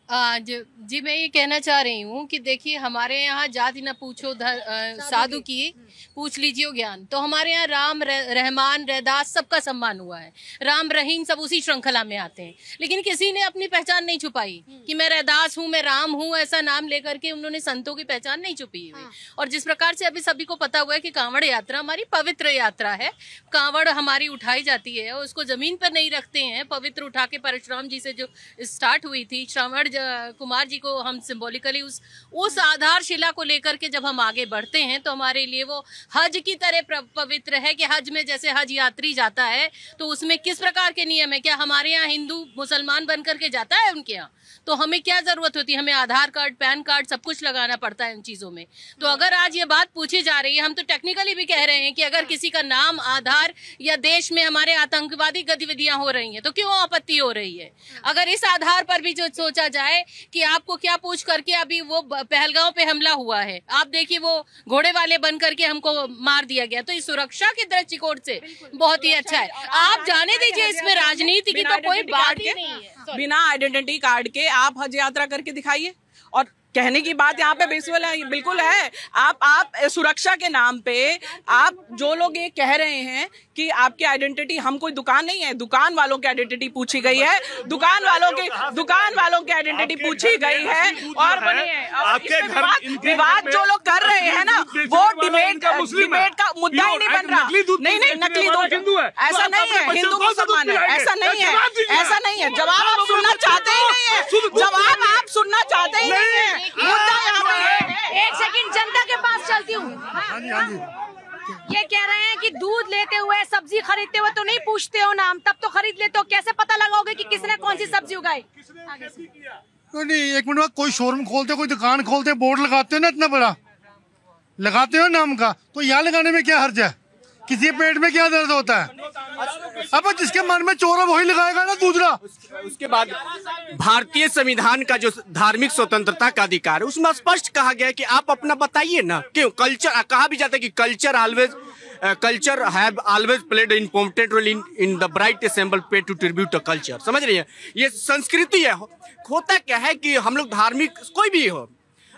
जी मैं ये कहना चाह रही हूँ कि देखिए हमारे यहाँ जाति न पूछो साधु की पूछ लीजिए ज्ञान। तो हमारे यहाँ राम रहमान रैदास सबका सम्मान हुआ है। राम रहीम सब उसी श्रृंखला में आते हैं, लेकिन किसी ने अपनी पहचान नहीं छुपाई कि मैं रैदास हूँ, मैं राम हूँ, ऐसा नाम लेकर के उन्होंने संतों की पहचान नहीं छुपी हुई। और जिस प्रकार से अभी सभी को पता हुआ है कि कांवड़ यात्रा हमारी पवित्र यात्रा है, कांवड़ हमारी उठाई जाती है और उसको जमीन पर नहीं रखते हैं, पवित्र उठा के परशुराम जी से जो स्टार्ट हुई थी, श्रावण कुमार जी को हम सिंबॉलिकली उस आधारशिला को लेकर के जब हम आगे बढ़ते हैं तो हमारे लिए वो हज की तरह पवित्र है कि हज में जैसे हज यात्री जाता है तो उसमें किस प्रकार के नियम है। क्या हमारे यहाँ हिंदू मुसलमान बन करके जाता है उनके यहाँ? तो हमें क्या जरूरत होती है, हमें आधार कार्ड पैन कार्ड सब कुछ लगाना पड़ता है इन चीजों में। तो अगर आज ये बात पूछी जा रही है, हम तो टेक्निकली भी कह रहे हैं कि अगर किसी का नाम आधार या देश में हमारे आतंकवादी गतिविधियां हो रही हैं तो क्यों आपत्ति हो रही है? अगर इस आधार पर भी जो सोचा जाए कि आपको क्या पूछ करके अभी वो पहलगांव पे हमला हुआ है, आप देखिए वो घोड़े वाले बन करके हमको मार दिया गया, तो इस सुरक्षा के दृष्टिकोण से बहुत ही अच्छा है। आप जाने दीजिए इसमें राजनीति की तो कोई बात ही नहीं है। बिना आइडेंटिटी कार्ड के आप हज यात्रा करके दिखाइए। और कहने की बात यहाँ पे बिल्कुल है। आप सुरक्षा के नाम पे आप जो लोग ये कह रहे हैं कि आपकी आइडेंटिटी, हम कोई दुकान नहीं है, दुकान वालों की आइडेंटिटी पूछी गई है, दुकान वालों की आइडेंटिटी पूछी गई है। और विवाद जो लोग कर रहे हैं ना, वो डिबेट का मुद्दा ही नहीं बन रहा। नहीं, नकली दूध ऐसा नहीं है, हिंदू मुसलमान है, ऐसा नहीं है। जवाब आप सुनना चाहते ही नहीं है, मुद्दा यहाँ पे है। एक सेकंड जनता के पास चलती हूँ। ये कह रहे हैं कि दूध लेते हुए, सब्जी खरीदते हुए तो नहीं पूछते हो नाम, तब तो खरीद लेते हो, कैसे पता लगाओगे कि किसने कौन सी सब्जी उगाई? नहीं, एक मिनट में कोई शोरूम खोलते, कोई दुकान खोलते, बोर्ड लगाते हो ना, इतना बड़ा लगाते हो नाम का, तो यहाँ लगाने में क्या हर्ज है? किसी पेट में क्या दर्द होता है? अब जिसके मन में चोर है वही लगाएगा ना दूसरा। उसके बाद भारतीय संविधान का जो धार्मिक स्वतंत्रता का अधिकार है उसमें स्पष्ट कहा गया है कि आप अपना बताइए ना। क्यों कल्चर कहा भी जाता है कि culture have always played an important role in the bright assemble pay to tribute a culture. समझ रही है, ये संस्कृति है। होता क्या है कि हम लोग धार्मिक कोई भी हो,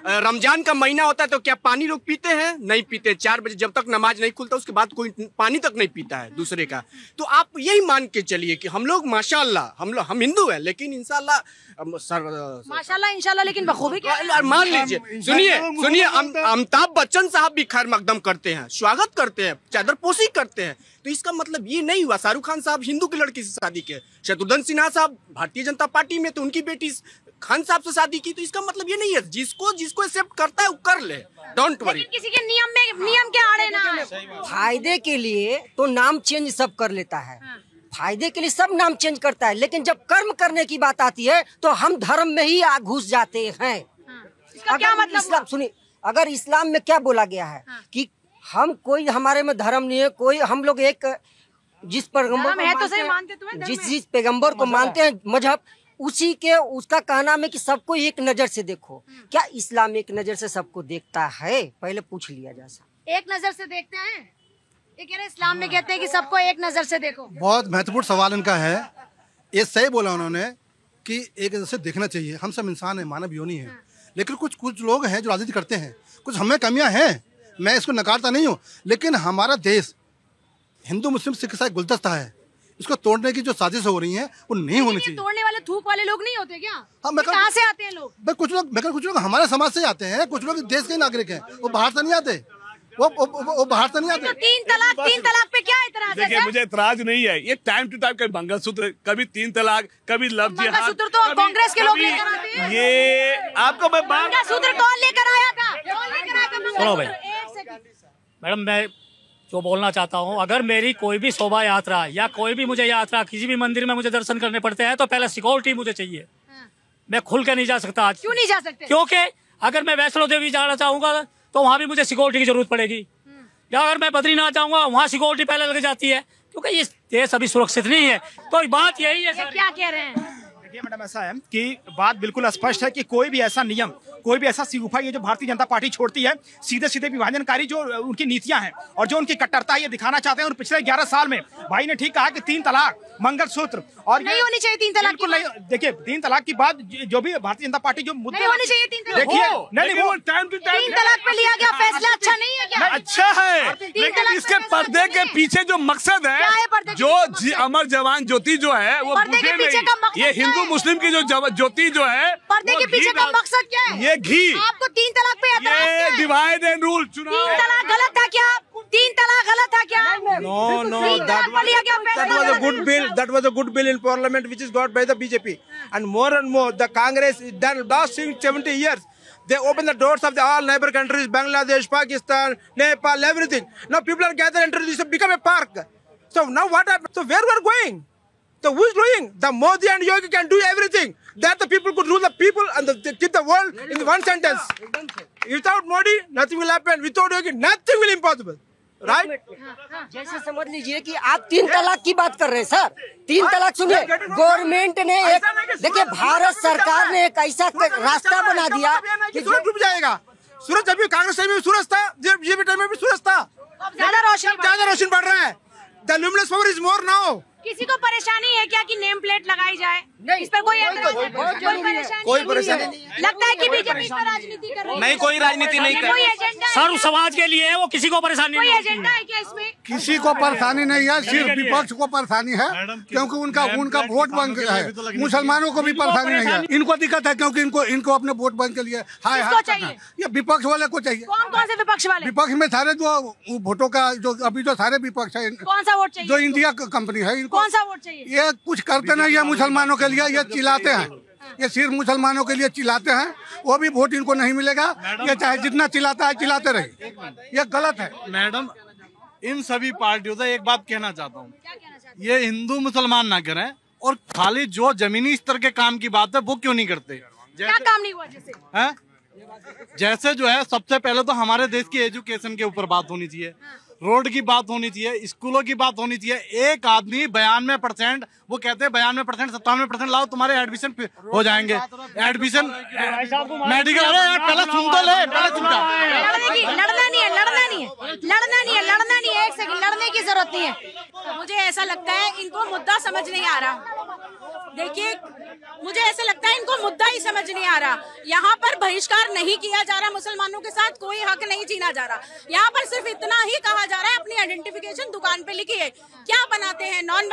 रमजान का महीना होता है तो क्या पानी लोग पीते हैं? नहीं पीते। 4 बजे जब तक नमाज नहीं खुलता उसके बाद कोई पानी तक नहीं पीता है दूसरे का। तो आप यही मान के चलिए कि हम लोग माशाल्लाह हम हिंदू हैं, लेकिन इंशाल्लाह माशाल्लाह इंशाल्लाह लेकिन बखूबी मान लीजिए। सुनिए अमिताभ बच्चन साहब भी खैर मकदम करते हैं, स्वागत करते हैं, चादरपोशी करते हैं। तो इसका मतलब ये नहीं हुआ शाहरुख खान साहब हिंदू की लड़की से शादी किए, शत्रुघ्न सिन्हा साहब भारतीय जनता पार्टी में तो उनकी बेटी खान साहब से शादी की। तो इसका मतलब ये नहीं है, जिसको एक्सेप्ट करता है वो कर ले, डोंट वरी। किसी के नियम के आड़े ना। फायदे के लिए तो नाम चेंज सब कर लेता है, फायदे के लिए सब नाम चेंज करता है, लेकिन जब कर्म करने की बात आती है तो हम धर्म में ही घुस जाते हैं। क्या मतलब? इस्लाम सुनिए, अगर इस्लाम में क्या बोला गया है कि हम कोई हमारे में धर्म नहीं है, कोई हम लोग एक जिस पैगम्बर को मानते हैं मजहब, उसी के उसका कहना में कि सबको एक नजर से देखो। क्या इस्लाम एक नजर से सबको देखता है? पहले पूछ लिया जा सकता। एक नजर से देखते हैं, ये कह रहे इस्लाम में कहते हैं कि सबको एक नजर से देखो। बहुत महत्वपूर्ण सवाल इनका है। ये सही बोला उन्होंने कि एक नजर से देखना चाहिए। हम सब इंसान है, मानव योनि है, लेकिन कुछ लोग हैं जो राजनीति करते हैं, कुछ हमें कमियां हैं, मैं इसको नकारता नहीं हूँ, लेकिन हमारा देश हिंदू मुस्लिम सिख ईसाई गुलदस्ता है, इसको तोड़ने की जो साजिश हो रही है वो नहीं होनी चाहिए। तोड़ने वाले थूक वाले लोग नहीं होते क्या? हाँ, कहाँ से आते हैं लोग? कुछ लोग हमारे समाज से आते हैं, कुछ लोग देश के नागरिक हैं, वो बाहर से नहीं आते, वो बाहर से नहीं आते। तो तीन तलाक पे क्या इतराज है? देखिए मुझे इतराज नहीं है, ये टाइम टू टाइम कभी मंगलसूत्र, कभी 3 तलाक, कभी लव जिहाद। मंगलसूत्र तो कांग्रेस के लोग लेकर आते हैं। ये आपको मैं मंगलसूत्र कौन लेकर आया था? सुनो भाई मैडम, मैं जो बोलना चाहता हूँ, अगर मेरी कोई भी शोभा यात्रा या कोई भी मुझे यात्रा किसी भी मंदिर में मुझे दर्शन करने पड़ते हैं तो पहले सिक्योरिटी मुझे चाहिए। मैं खुल के नहीं जा सकता आज। क्यों नहीं जा सकते? क्योंकि अगर मैं वैष्णो देवी जाना चाहूंगा तो वहाँ भी मुझे सिक्योरिटी की जरूरत पड़ेगी, या अगर मैं बद्रीनाथ जाऊंगा वहाँ सिक्योरिटी पहले लग जाती है, क्योंकि ये देश अभी सुरक्षित नहीं है। तो बात यही है। क्या कह रहे हैं? देखिए मैडम, ऐसा है कि बात बिल्कुल स्पष्ट है कि कोई भी ऐसा नियम, कोई भी ऐसा सिगुफा ये जो भारतीय जनता पार्टी छोड़ती है, सीधे सीधे विभाजनकारी जो उनकी नीतियां हैं और जो उनकी कट्टरता है ये दिखाना चाहते हैं। और पिछले 11 साल में भाई ने ठीक कहा कि 3 तलाक, मंगलसूत्र और नहीं होनी चाहिए 3 तलाक। बिल्कुल नहीं। देखिए 3 तलाक की बात जो भी भारतीय जनता पार्टी जो मुद्दे नहीं होनी चाहिए 3 तलाक। देखिए नहीं वो टाइम टू टाइम 3 तलाक पे लिया गया फैसला अच्छा नहीं है क्या? अच्छा है, लेकिन इसके पर्दे के पीछे जो मकसद क्या है पर्दे है, के जो पीछे अमर जवान ज्योति जो है वो पर्दे के बुझे पीछे का नहीं। मकसद ये क्या हिंदू है? मुस्लिम की जो ज्योति जो है, पर्दे वो के पीछे घी का मकसद क्या है? ये घी, आपको 3 तलाक पे एतराज क्या ये है? डिवाइड एंड रूल 3 तलाक गलत था क्या? 3 तलाक गलत था क्या? No, 3 तलाक पे लिया गया that फैसला was a गलत good है। bill. That was a good bill in Parliament, which is got by the BJP. And more, the Congress done last 70 years. They opened the doors of the all neighbor countries, Bangladesh, Pakistan, Nepal, everything. Now people are gathered into this, become a park. So now what happened? So where we're going? So who's doing? The Modi and Yogi can do everything. That the people could rule the people and keep the world in one sentence. Without Modi, nothing will happen. Without Yogi, nothing will impossible. Right जैसे समझ लीजिए कि आप 3 तलाक की बात कर रहे हैं सर। 3 तलाक सुनिए, गवर्नमेंट ने एक, देखिए भारत सरकार ने एक ऐसा रास्ता बना दिया कि सूरज डूब जाएगा। सूरज जब भी कांग्रेस टाइम में सूरज था, बीजेपी टाइम में भी सूरज था, ज्यादा रोशनी बढ़ रहा है। The luminous power is more now. किसी को परेशानी है क्या कि नेम प्लेट लगाई जाए? इस पर कोई परेशानी नहीं है। लगता है कि बीजेपी इस पर राजनीति कर रही है। नहीं, कोई राजनीति नहीं कर कोई एजेंडा है? सर्व समाज के लिए है वो, किसी को परेशानी कोई नहीं एजेंडा है क्या इसमें? किसी को परेशानी नहीं है, सिर्फ विपक्ष को परेशानी है, क्योंकि उनका वोट बैंक है। मुसलमानों को भी परेशानी नहीं है, इनको दिक्कत है क्योंकि इनको अपने वोट बैंक के लिए हाय हाय चाहिए। ये विपक्ष वाले को चाहिए। कौन से विपक्ष वाले? विपक्ष में सारे जो वोटों का जो अभी जो सारे विपक्ष है, कौन सा वोट चाहिए? जो इंडिया कंपनी है, कौन सा वोट चाहिए? ये कुछ करते नहीं है मुसलमानों के लिए, ये चिल्लाते हैं, ये सिर्फ मुसलमानों के लिए चिल्लाते हैं। वो भी वोट इनको नहीं मिलेगा, ये चाहे जितना चिल्लाता है चिल्लाते रहे, ये गलत है। मैडम, इन सभी पार्टियों से एक बात कहना चाहता हूँ, ये हिंदू मुसलमान ना करें, और खाली जो जमीनी स्तर के काम की बात है वो क्यों नहीं करते? क्या काम नहीं हुआ जैसे? है जैसे जो है, सबसे पहले तो हमारे देश की एजुकेशन के ऊपर बात होनी चाहिए, रोड की बात होनी चाहिए, स्कूलों की बात होनी चाहिए। एक आदमी 92%, वो कहते हैं 92%, 97% लाओ तुम्हारे एडमिशन हो जाएंगे। एडमिशन मेडिकल, अरे यार पहले सुन तो ले, पहले सुन। लड़ना नहीं है। एक सेकंड, लड़ने की जरूरत नहीं है। मुझे ऐसा लगता है इनको मुद्दा समझ नहीं आ रहा। देखिए, मुझे ऐसा लगता है इनको मुद्दा ही समझ नहीं आ रहा। यहाँ पर बहिष्कार नहीं किया जा रहा, मुसलमानों के साथ कोई हक नहीं छीना जा रहा। यहाँ पर सिर्फ इतना ही कहा जा रहा है अपनी आइडेंटिफिकेशन दुकान पे लिखिए। क्या बनाते हैं? नॉन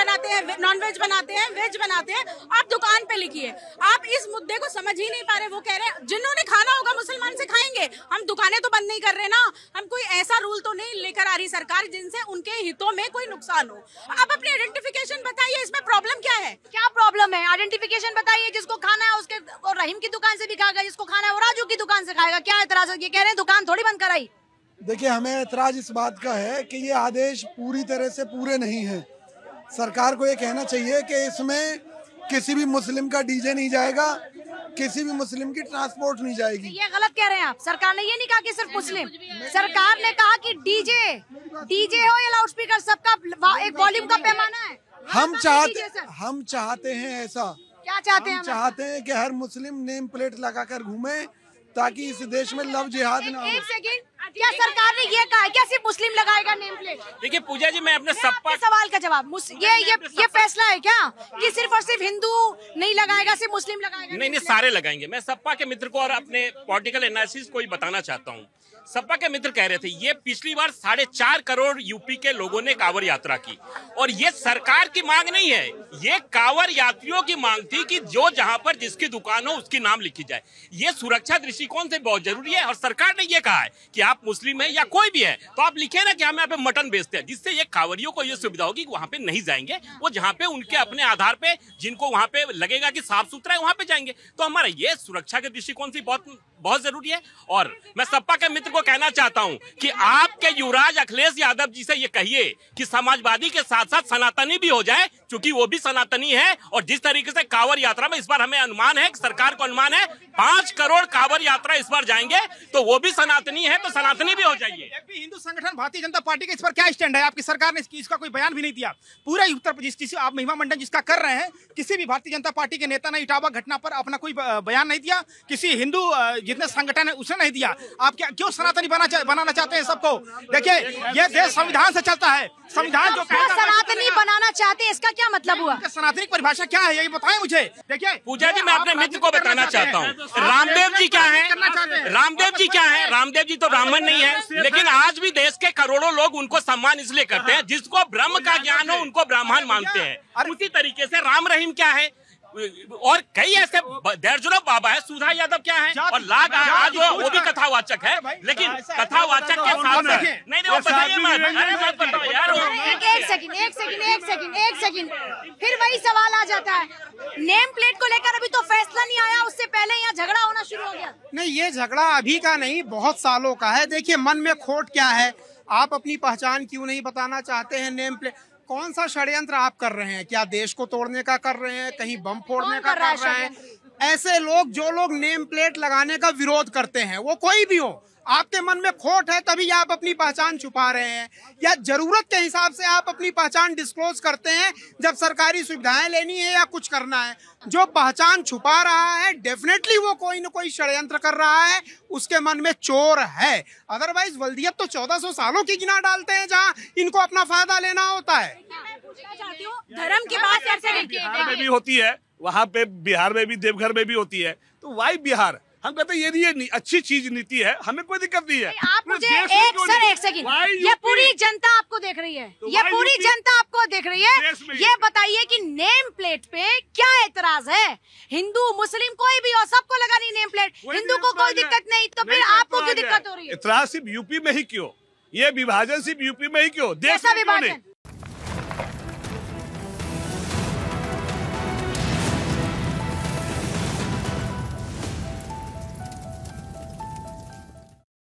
वेज बनाते हैं, वेज बनाते हैं, आप दुकान पे लिखिए। आप इस मुद्दे को समझ ही नहीं पा रहे। वो कह रहे हैं जिन्होंने खाना होगा मुसलमान से खाएंगे, हम दुकानें तो बंद नहीं कर रहे ना। हम कोई ऐसा रूल तो नहीं लेकर आ रही सरकार जिनसे उनके हितों में कोई नुकसान हो। आप अपनी आइडेंटिफिकेशन बताइए, इसमें प्रॉब्लम क्या है? क्या प्रॉब्लम है? आइडेंटिफिकेशन बताइए। जिसको खाना है उसके, और रहीम की दुकान से भी खाएगा, जिसको खाना है वो राजू की दुकान से खाएगा। क्या एतराज है? ये कह रहे हैं दुकान थोड़ी बंद कराई। देखिए, हमें एतराज इस बात का है कि ये आदेश पूरी तरह से पूरे नहीं है। सरकार को ये कहना चाहिए कि इसमें किसी भी मुस्लिम का डीजे नहीं जाएगा, किसी भी मुस्लिम की ट्रांसपोर्ट नहीं जाएगी। ये गलत कह रहे हैं आप। सरकार ने ये नहीं कहा कि सिर्फ मुस्लिम, सरकार ने कहा कि डीजे हो या लाउड स्पीकर, सबका एक वॉल्यूम का पैमाना है। हम चाहते हैं ऐसा। क्या चाहते हैं? हम चाहते हैं कि हर मुस्लिम नेम प्लेट लगाकर घूमे, ताकि इस देश में लव जिहाद ना हो। एक सेकंड, क्या सरकार ने ये कहा है क्या सिर्फ मुस्लिम लगाएगा नेम प्लेट? देखिए पूजा जी, मैं अपने सवाल का जवाब, ये फैसला है क्या कि सिर्फ और सिर्फ हिंदू नहीं लगाएगा, सिर्फ मुस्लिम लगाएगा? नहीं, सारे लगाएंगे। मैं सपा के मित्र को और अपने पॉलिटिकल एनालिसिस को ही बताना चाहता हूँ। सपा के मित्र कह रहे थे ये पिछली बार 4.5 करोड़ यूपी के लोगों ने कांवड़ यात्रा की, और ये सरकार की मांग नहीं है, ये कांवड़ यात्रियों की मांग थी कि जो जहां पर जिसकी दुकान हो उसकी नाम लिखी जाए। ये सुरक्षा दृष्टिकोण से बहुत जरूरी है। और सरकार ने ये कहा है कि आप मुस्लिम है या कोई भी है तो आप लिखे ना कि हम यहाँ पे मटन बेचते हैं, जिससे ये कांवड़ियों को ये सुविधा होगी कि वहां पे नहीं जाएंगे, वो जहाँ पे उनके अपने आधार पे जिनको वहां पे लगेगा कि साफ सुथरा है वहां पे जाएंगे। तो हमारा ये सुरक्षा के दृष्टिकोण से बहुत जरूरी है। और मैं सपा के मित्र को कहना चाहता हूं कि आपके युवराज अखिलेश यादव जी से ये कहिए कि समाजवादी के साथ साथ सनातनी भी हो जाए, क्योंकि वो भी सनातनी है। और जिस तरीके से कांवड़ यात्रा में इस बार हमें अनुमान है, सरकार को अनुमान है 5 करोड़ कांवड़ यात्रा इस बार जाएंगे, तो वो भी सनातनी है। तो सनातनी भी हो जाइए। एक भी हिंदू संगठन भारतीय जनता पार्टी का इस पर क्या स्टैंड है? आपकी सरकार ने इसका कोई बयान भी नहीं दिया। पूरा उत्तर प्रदेश किसी आप महिमा मंडन जिसका कर रहे हैं, किसी भी भारतीय जनता पार्टी के नेता ने इटावा घटना पर अपना कोई बयान नहीं दिया। किसी हिंदू जितने संगठन है उसने नहीं दिया। आप क्या क्यों सनातनी बनाना चाहते हैं सबको? देखिए ये देश संविधान से चलता है। संविधान जो सनातनी बनाना चाहते हैं, इसका क्या मतलब हुआ? सनातनी की परिभाषा क्या है ये बताएं मुझे। देखिए पूजा जी, मैं अपने मित्र को बताना चाहता हूँ, रामदेव जी क्या है? रामदेव जी क्या है? रामदेव जी तो ब्राह्मण नहीं है, लेकिन आज भी देश के करोड़ों लोग उनको सम्मान इसलिए करते हैं, जिसको ब्रह्म का ज्ञान हो उनको ब्राह्मण मानते हैं। उसी तरीके से राम रहीम क्या है, और कई ऐसे दर्जनों बाबा है। सुधा यादव क्या है, और लाग आज वो भी कथावाचक है, लेकिन कथावाचक के साथ नहीं वो बताइए मत बताओ यार। एक सेकंड फिर वही सवाल आ जाता है। नेम प्लेट को लेकर अभी तो फैसला नहीं आया, उससे पहले यहाँ झगड़ा होना शुरू हो गया। नहीं, ये झगड़ा अभी का नहीं, बहुत सालों का है। देखिए मन में खोट क्या है, आप अपनी पहचान क्यों नहीं बताना चाहते हैं? नेम प्लेट कौन सा षड्यंत्र आप कर रहे हैं? क्या देश को तोड़ने का कर रहे हैं, कहीं बम फोड़ने का कर रहे हैं? ऐसे लोग जो लोग नेम प्लेट लगाने का विरोध करते हैं, वो कोई भी हो, आपके मन में खोट है तभी आप अपनी पहचान छुपा रहे हैं, या जरूरत के हिसाब से आप अपनी पहचान डिस्क्लोज करते हैं जब सरकारी सुविधाएं लेनी है या कुछ करना है। जो पहचान छुपा रहा है डेफिनेटली वो कोई न कोई षड्यंत्र कर रहा है, उसके मन में चोर है। अदरवाइज वल्दियत तो 1400 सालों की गिना डालते हैं जहाँ इनको अपना फायदा लेना होता है। धर्म की बात बिहार में भी होती है, वहाँ पे बिहार में भी, देवघर में भी होती है, तो वाई बिहार हम कहते हैं ये अच्छी चीज नीति है, हमें कोई दिक्कत नहीं है। आप मुझे एक सेकंड, ये पूरी जनता आपको देख रही है, ये पूरी जनता आपको देख रही है, ये बताइए कि नेम प्लेट पे क्या एतराज है? हिंदू मुस्लिम कोई भी हो, सबको लगा नहीं नेम प्लेट, हिंदू को कोई दिक्कत नहीं, तो फिर आपको क्यों दिक्कत हो रही है? इतराज सिर्फ यूपी में ही क्यों? ये विभाजन सिर्फ यूपी में ही क्यों? देश में क्यों नहीं?